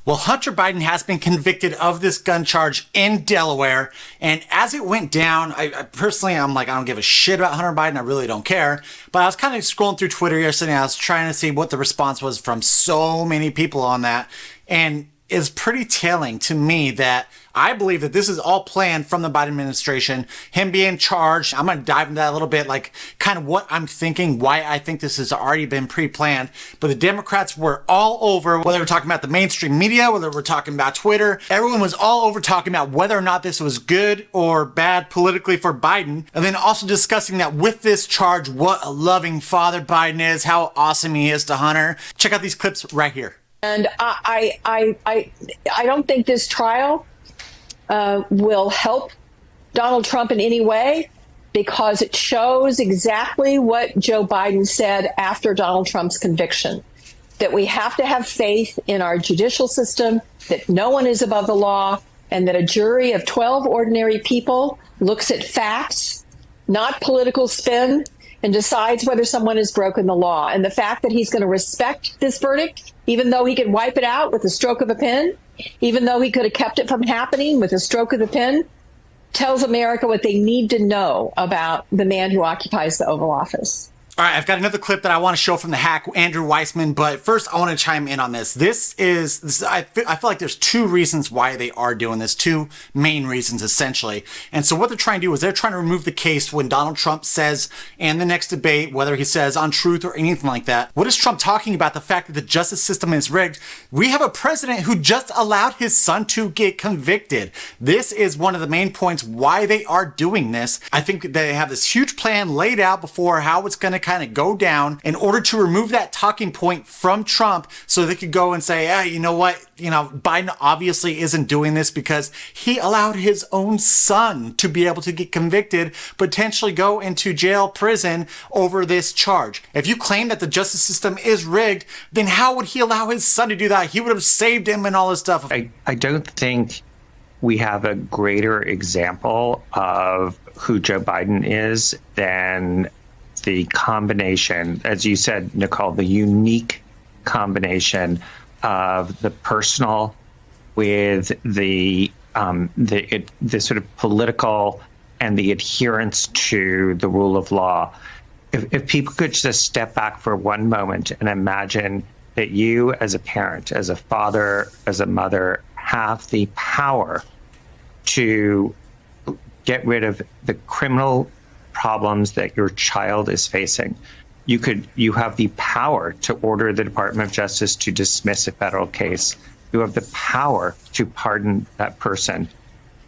Well, Hunter Biden has been convicted of this gun charge in Delaware. And as it went down, I personally, I'm like, I don't give a shit about Hunter Biden. I really don't care. But I was kind of scrolling through Twitter yesterday. And I was trying to see what the response was from so many people on that. And it's pretty telling to me that I believe that this is all planned from the Biden administration, him being charged. I'm going to dive into that a little bit, like kind of what I'm thinking, why I think this has already been pre-planned. But the Democrats were all over, whether we're talking about the mainstream media, whether we're talking about Twitter, everyone was all over talking about whether or not this was good or bad politically for Biden. And then also discussing that with this charge, what a loving father Biden is, how awesome he is to Hunter. Check out these clips right here. And I don't think this trial will help Donald Trump in any way, because it shows exactly what Joe Biden said after Donald Trump's conviction, that we have to have faith in our judicial system, that no one is above the law, and that a jury of 12 ordinary people looks at facts, not political spin, and decides whether someone has broken the law. And the fact that he's going to respect this verdict, even though he could wipe it out with a stroke of a pen, even though he could have kept it from happening with a stroke of the pen, tells America what they need to know about the man who occupies the Oval Office. All right, I've got another clip that I want to show from the hack, Andrew Weissman, but first I want to chime in on this. I feel like there's two reasons why they are doing this, two main reasons essentially. And so what they're trying to do is they're trying to remove the case when Donald Trump says in the next debate, whether he says on truth or anything like that. What is Trump talking about? The fact that the justice system is rigged. We have a president who just allowed his son to get convicted. This is one of the main points why they are doing this. I think they have this huge plan laid out before how it's going to kind of go down in order to remove that talking point from Trump, so they could go and say, you know what, Biden obviously isn't doing this because he allowed his own son to be able to get convicted, potentially go into jail, prison over this charge. If you claim that the justice system is rigged, then how would he allow his son to do that? He would have saved him and all this stuff. I don't think we have a greater example of who Joe Biden is than the combination, as you said, Nicole, the unique combination of the personal with the sort of political and the adherence to the rule of law. If people could just step back for one moment and imagine that you as a parent, as a father, as a mother, have the power to get rid of the criminal problems that your child is facing. You have the power to order the Department of Justice to dismiss a federal case. You have the power to pardon that person.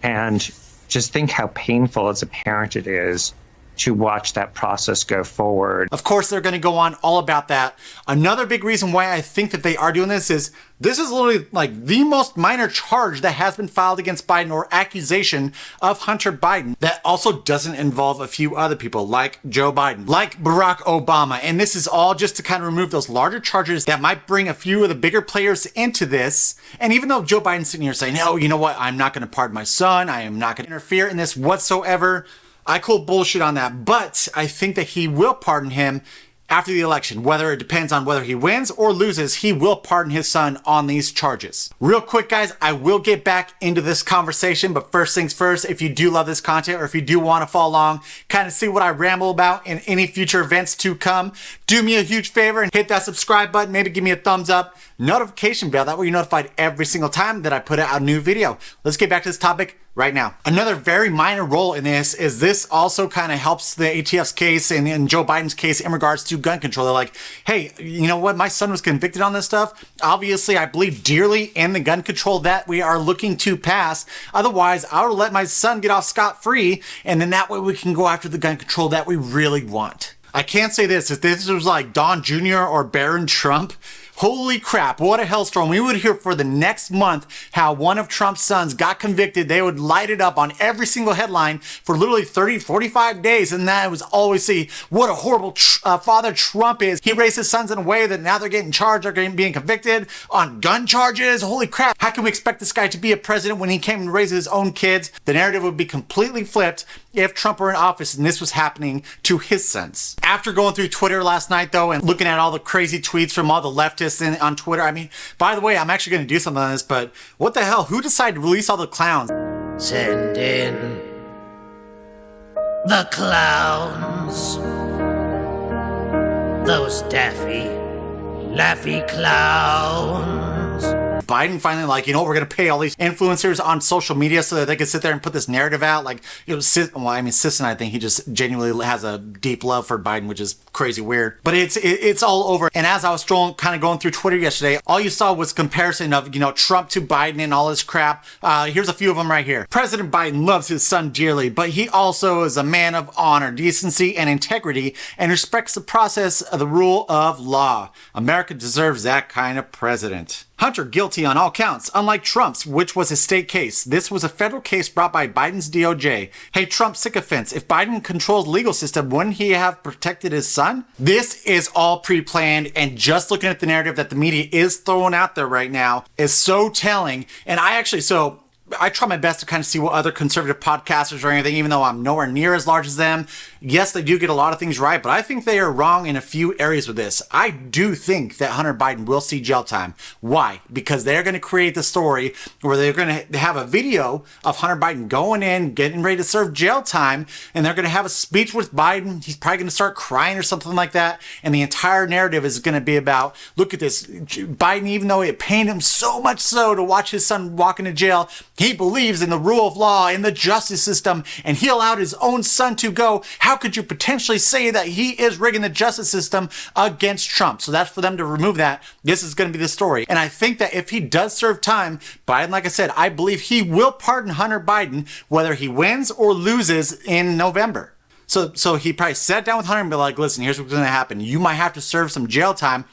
And just think how painful as a parent it is to watch that process go forward. Of course, they're going to go on all about that. Another big reason why I think that they are doing this is literally like the most minor charge that has been filed against Biden, or accusation of Hunter Biden, that also doesn't involve a few other people like Joe Biden, like Barack Obama. And this is all just to kind of remove those larger charges that might bring a few of the bigger players into this. And even though Joe Biden's sitting here saying, no, you know what, I'm not going to pardon my son, I am not going to interfere in this whatsoever, I call bullshit on that, but I think that he will pardon him after the election. Whether it depends on whether he wins or loses, he will pardon his son on these charges. Real quick, guys, I will get back into this conversation, but first things first, if you do love this content or if you do want to follow along, kind of see what I ramble about in any future events to come, do me a huge favor and hit that subscribe button, maybe give me a thumbs up, notification bell, that way you're notified every single time that I put out a new video. Let's get back to this topic right now. Another very minor role in this also kind of helps the ATF's case and in Joe Biden's case in regards to gun control. They're like, hey, you know what? My son was convicted on this stuff. Obviously, I believe dearly in the gun control that we are looking to pass. Otherwise, I would let my son get off scot-free, and then that way we can go after the gun control that we really want. I can't say this. If this was like Don Jr. or Barron Trump, holy crap, what a hellstorm. We would hear for the next month how one of Trump's sons got convicted. They would light it up on every single headline for literally 30, 45 days. And that was always see what a horrible father Trump is. He raised his sons in a way that now they're getting charged, they're being convicted on gun charges. Holy crap. How can we expect this guy to be a president when he came and raised his own kids? The narrative would be completely flipped if Trump were in office and this was happening to his sons. After going through Twitter last night, though, and looking at all the crazy tweets from all the leftists consistent on Twitter. I mean, by the way, I'm actually going to do something on this, but what the hell? Who decided to release all the clowns? Send in the clowns. Those daffy, laffy clowns. Biden finally like, you know, we're going to pay all these influencers on social media so that they can sit there and put this narrative out. Like, you know, Sisson, I think he just genuinely has a deep love for Biden, which is crazy weird. But it's all over. And as I was kind of going through Twitter yesterday, all you saw was comparison of, you know, Trump to Biden and all this crap. Here's a few of them right here. President Biden loves his son dearly, but he also is a man of honor, decency, and integrity, and respects the process of the rule of law. America deserves that kind of president. Hunter guilty on all counts, unlike Trump's, which was a state case. This was a federal case brought by Biden's DOJ. Hey, Trump sycophants, if Biden controls the legal system, wouldn't he have protected his son? This is all pre-planned, and just looking at the narrative that the media is throwing out there right now is so telling. And I try my best to kind of see what other conservative podcasters or anything, even though I'm nowhere near as large as them. Yes, they do get a lot of things right, but I think they are wrong in a few areas with this. I do think that Hunter Biden will see jail time. Why? Because they're going to create the story where they're going to have a video of Hunter Biden going in, getting ready to serve jail time, and they're going to have a speech with Biden. He's probably going to start crying or something like that, and the entire narrative is going to be about, look at this, Biden, even though it pained him so much so to watch his son walk into jail, he believes in the rule of law, in the justice system, and he allowed his own son to go. How could you potentially say that he is rigging the justice system against Trump? So that's for them to remove that. This is going to be the story. And I think that if he does serve time, Biden, like I said, I believe he will pardon Hunter Biden, whether he wins or loses in November. So he probably sat down with Hunter and be like, listen, here's what's going to happen. You might have to serve some jail time.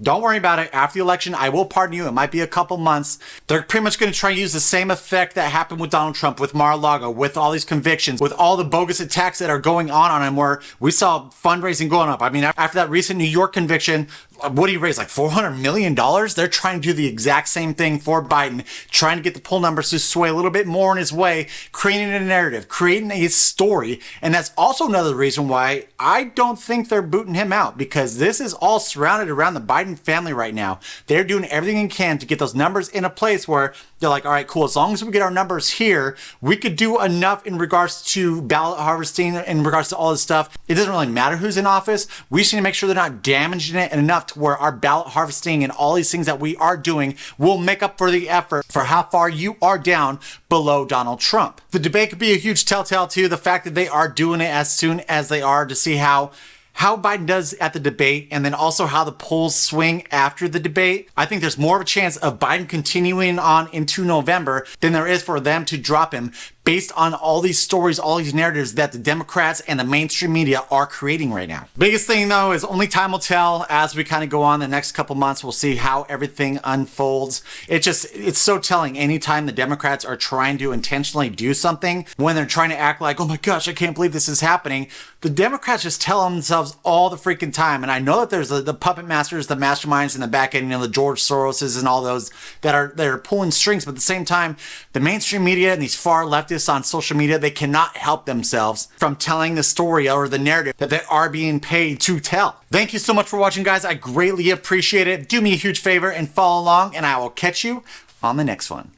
Don't worry about it. After the election, I will pardon you. It might be a couple months. They're pretty much going to try and use the same effect that happened with Donald Trump, with Mar-a-Lago, with all these convictions, with all the bogus attacks that are going on him, where we saw fundraising going up. I mean, after that recent New York conviction, what did he raise, like $400 million? They're trying to do the exact same thing for Biden, trying to get the poll numbers to sway a little bit more in his way, creating a narrative, creating a story. And that's also another reason why I don't think they're booting him out, because this is all surrounded around the Biden family right now. They're doing everything they can to get those numbers in a place where they're like, all right, cool. As long as we get our numbers here, we could do enough in regards to ballot harvesting, in regards to all this stuff. It doesn't really matter who's in office. We just need to make sure they're not damaging it enough to where our ballot harvesting and all these things that we are doing will make up for the effort for how far you are down below Donald Trump. The debate could be a huge telltale too. The fact that they are doing it as soon as they are, to see how Biden does at the debate, and then also how the polls swing after the debate. I think there's more of a chance of Biden continuing on into November than there is for them to drop him, based on all these stories, all these narratives that the Democrats and the mainstream media are creating right now. Biggest thing though is only time will tell. As we kind of go on the next couple months, we'll see how everything unfolds. It's so telling anytime the Democrats are trying to intentionally do something, when they're trying to act like, oh my gosh, I can't believe this is happening. The Democrats just tell themselves all the freaking time. And I know that there's the puppet masters, the masterminds in the back end, you know, the George Soroses and all those that are pulling strings. But at the same time, the mainstream media and these far leftists on social media, they cannot help themselves from telling the story or the narrative that they are being paid to tell. Thank you so much for watching, guys. I greatly appreciate it. Do me a huge favor and follow along, and I will catch you on the next one.